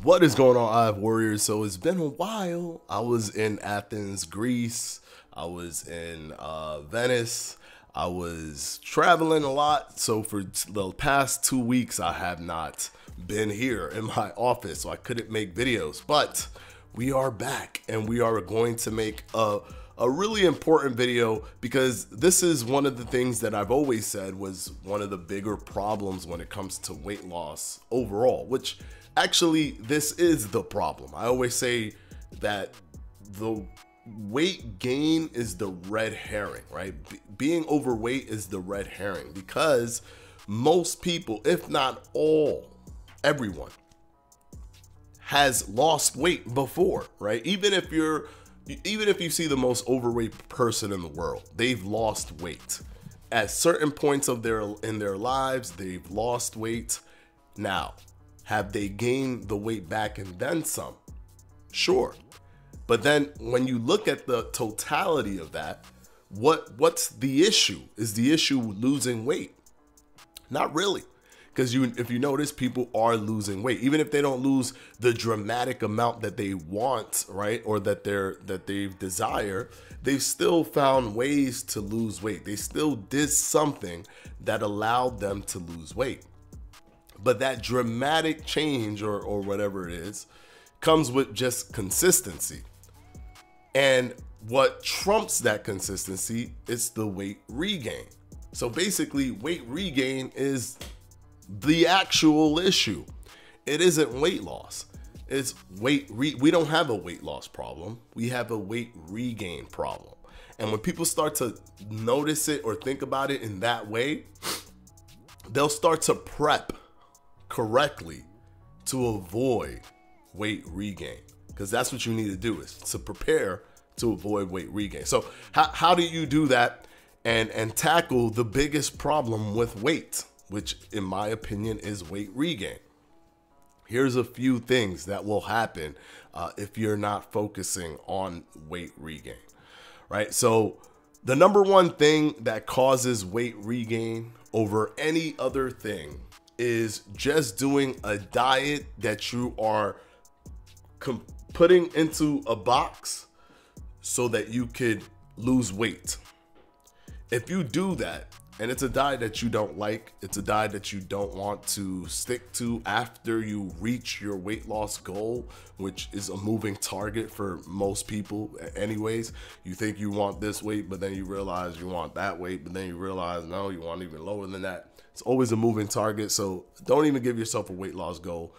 What is going on, IF Warriors? So it's been a while. I was in Athens, Greece. I was in Venice. I was traveling a lot. So for the past 2 weeks, I have not been here in my office. So I couldn't make videos, but we are back and we are going to make a really important video, because this is one of the things that I've always said was one of the bigger problems when it comes to weight loss overall, which actually this is the problem. I always say that the weight gain is the red herring, right? Being overweight is the red herring, because most people, if not everyone has lost weight before, right? Even if you see the most overweight person in the world, they've lost weight at certain points of in their lives. They've lost weight. Now, have they gained the weight back and then some? Sure. But then when you look at the totality of that, what's the issue? Is the issue losing weight? Not really. Because if you notice, people are losing weight, even if they don't lose the dramatic amount that they want, right? Or that they desire, they've still found ways to lose weight. They still did something that allowed them to lose weight. But that dramatic change or whatever it is comes with just consistency. And what trumps that consistency is the weight regain. So basically, weight regain is the actual issue. It isn't weight loss. It's we don't have a weight loss problem. We have a weight regain problem. And when people start to notice it or think about it in that way, they'll start to prep correctly to avoid weight regain, because that's what you need to do, is to prepare to avoid weight regain. So how do you do that and tackle the biggest problem with weight, which in my opinion is weight regain? Here's a few things that will happen if you're not focusing on weight regain, right? So the number one thing that causes weight regain over any other thing is just doing a diet that you are putting into a box so that you could lose weight. If you do that, and it's a diet that you don't like, it's a diet that you don't want to stick to after you reach your weight loss goal, which is a moving target for most people anyways. You think you want this weight, but then you realize you want that weight, but then you realize, no, you want even lower than that. It's always a moving target. So don't even give yourself a weight loss goal.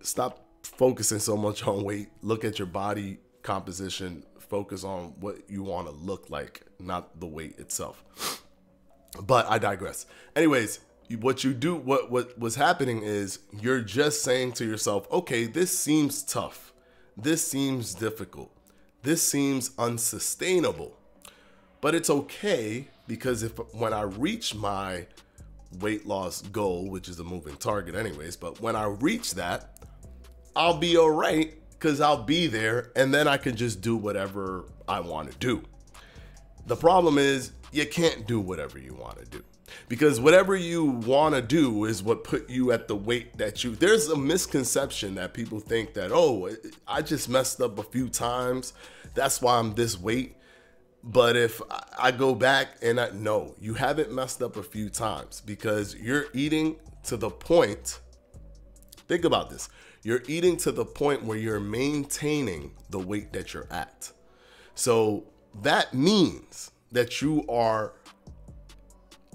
Stop focusing so much on weight. Look at your body composition. Focus on what you want to look like, not the weight itself. But I digress. Anyways, what you do, what's happening is you're just saying to yourself, okay, this seems tough. This seems difficult. This seems unsustainable. But it's okay, because when I reach my weight loss goal, which is a moving target anyways, but when I reach that, I'll be all right, because I'll be there, and then I can just do whatever I want to do. The problem is you can't do whatever you want to do, because whatever you want to do is what put you at the weight that there's a misconception that people think that, oh, I just messed up a few times, that's why I'm this weight. But if I go back and no, you haven't messed up a few times, because you're eating to the point, think about this, you're eating to the point where you're maintaining the weight that you're at. So that means that you are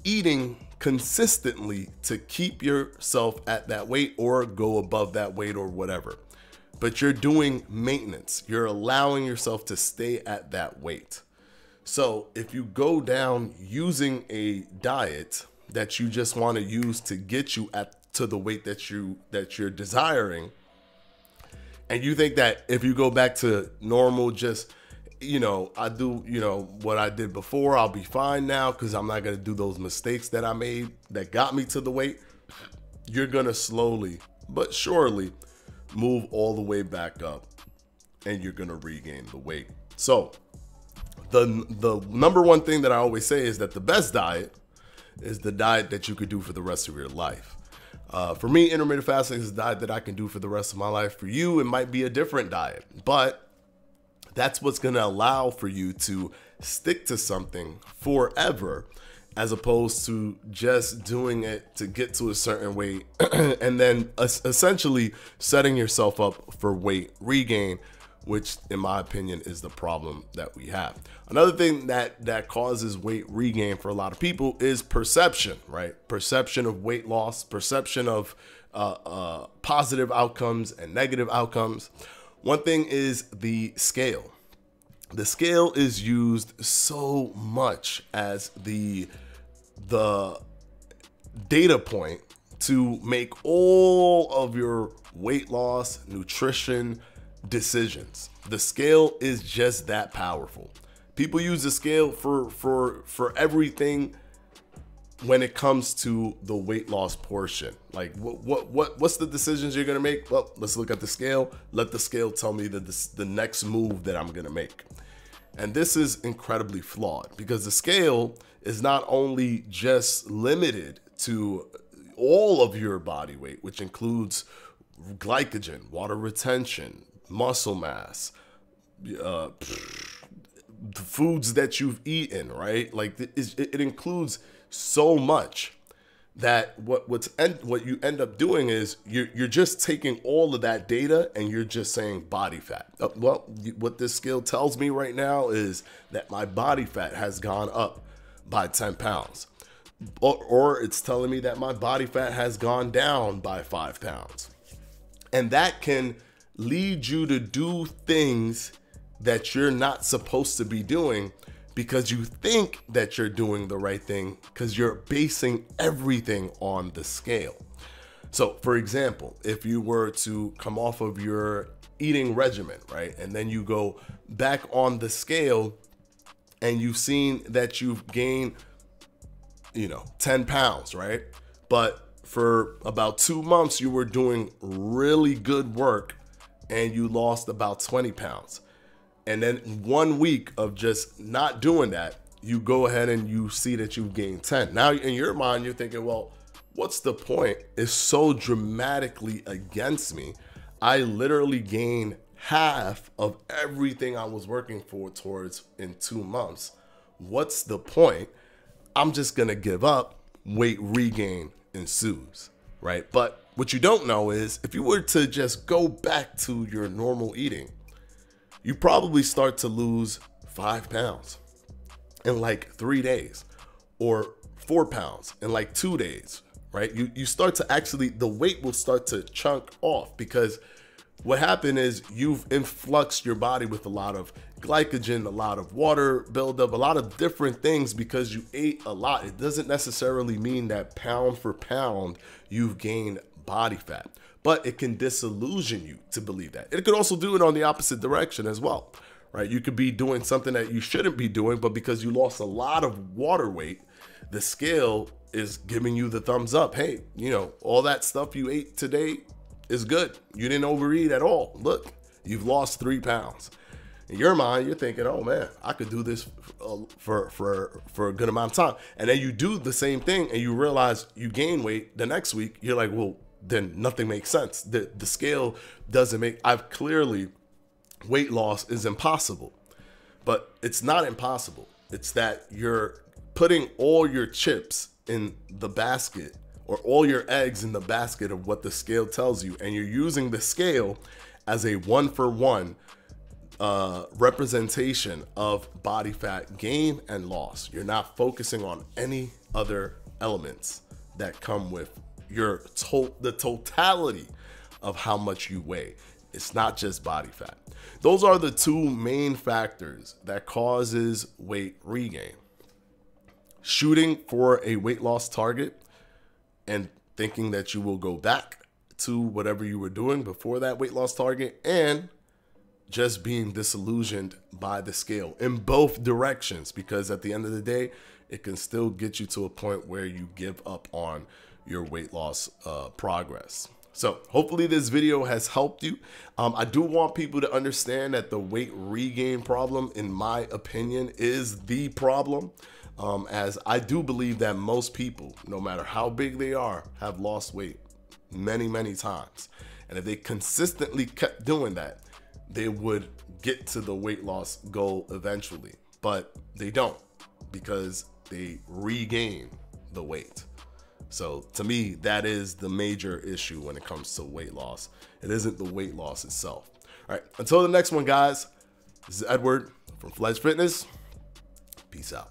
eating consistently to keep yourself at that weight or go above that weight or whatever. But you're doing maintenance. You're allowing yourself to stay at that weight. So if you go down using a diet that you just want to use to get you to the weight that you're desiring, and you think that if you go back to normal, just, I do, what I did before, I'll be fine now because I'm not going to do those mistakes that I made that got me to the weight, you're going to slowly but surely move all the way back up, and you're going to regain the weight. So the number one thing that I always say is that the best diet is the diet that you could do for the rest of your life. For me, intermittent fasting is a diet that I can do for the rest of my life. For you, it might be a different diet, but that's what's going to allow for you to stick to something forever, as opposed to just doing it to get to a certain weight and then essentially setting yourself up for weight regain, which in my opinion is the problem that we have. Another thing that causes weight regain for a lot of people is perception, right? Perception of weight loss, perception of positive outcomes and negative outcomes. One thing is the scale. The scale is used so much as the data point to make all of your weight loss, nutrition decisions. The scale is just that powerful. People use the scale for everything when it comes to the weight loss portion. Like what's the decisions you're gonna make? Well, let's look at the scale. Let the scale tell me the next move that I'm gonna make. And this is incredibly flawed, because the scale is not only just limited to all of your body weight, which includes glycogen, water retention, muscle mass, the foods that you've eaten, right? Like it includes so much that what you end up doing is you're just taking all of that data and you're just saying body fat. Well, what this scale tells me right now is that my body fat has gone up by 10 pounds. Or it's telling me that my body fat has gone down by 5 pounds. And that can lead you to do things that you're not supposed to be doing, because you think that you're doing the right thing because you're basing everything on the scale. So for example, if you were to come off of your eating regimen, right, and then you go back on the scale and you've seen that you've gained, 10 pounds, right? But for about 2 months, you were doing really good work and you lost about 20 pounds. And then 1 week of just not doing that, you go ahead and you see that you've gained 10. Now in your mind, you're thinking, well, what's the point? It's so dramatically against me. I literally gained half of everything I was working towards in 2 months. What's the point? I'm just gonna give up. Weight regain ensues, right? But what you don't know is if you were to just go back to your normal eating, you probably start to lose 5 pounds in like 3 days, or 4 pounds in like 2 days, right? You start to actually, the weight will start to chunk off, because what happened is you've influxed your body with a lot of glycogen, a lot of water buildup, a lot of different things, because you ate a lot. It doesn't necessarily mean that pound for pound you've gained body fat, but it can disillusion you to believe that. It could also do it on the opposite direction as well, right? You could be doing something that you shouldn't be doing, but because you lost a lot of water weight, the scale is giving you the thumbs up. Hey, all that stuff you ate today is good. You didn't overeat at all. Look, you've lost 3 pounds. In your mind, you're thinking, oh man, I could do this for a good amount of time. And then you do the same thing and you realize you gain weight the next week. You're like, well, then nothing makes sense. The scale doesn't make, weight loss is impossible. But it's not impossible. It's that you're putting all your chips in the basket, or all your eggs in the basket of what the scale tells you, and you're using the scale as a 1-for-1 representation of body fat gain and loss. You're not focusing on any other elements that come with the totality of how much you weigh. It's not just body fat. Those are the 2 main factors that causes weight regain. Shooting for a weight loss target and thinking that you will go back to whatever you were doing before that weight loss target, and just being disillusioned by the scale in both directions, because at the end of the day, it can still get you to a point where you give up on your weight loss progress. So hopefully this video has helped you. I do want people to understand that the weight regain problem, in my opinion, is the problem. As I do believe that most people, no matter how big they are, have lost weight. many, many times. And if they consistently kept doing that, they would get to the weight loss goal eventually. But they don't, because they regain the weight. So to me, that is the major issue when it comes to weight loss. It isn't the weight loss itself. All right, until the next one, guys, this is Edward from Fledge Fitness. Peace out.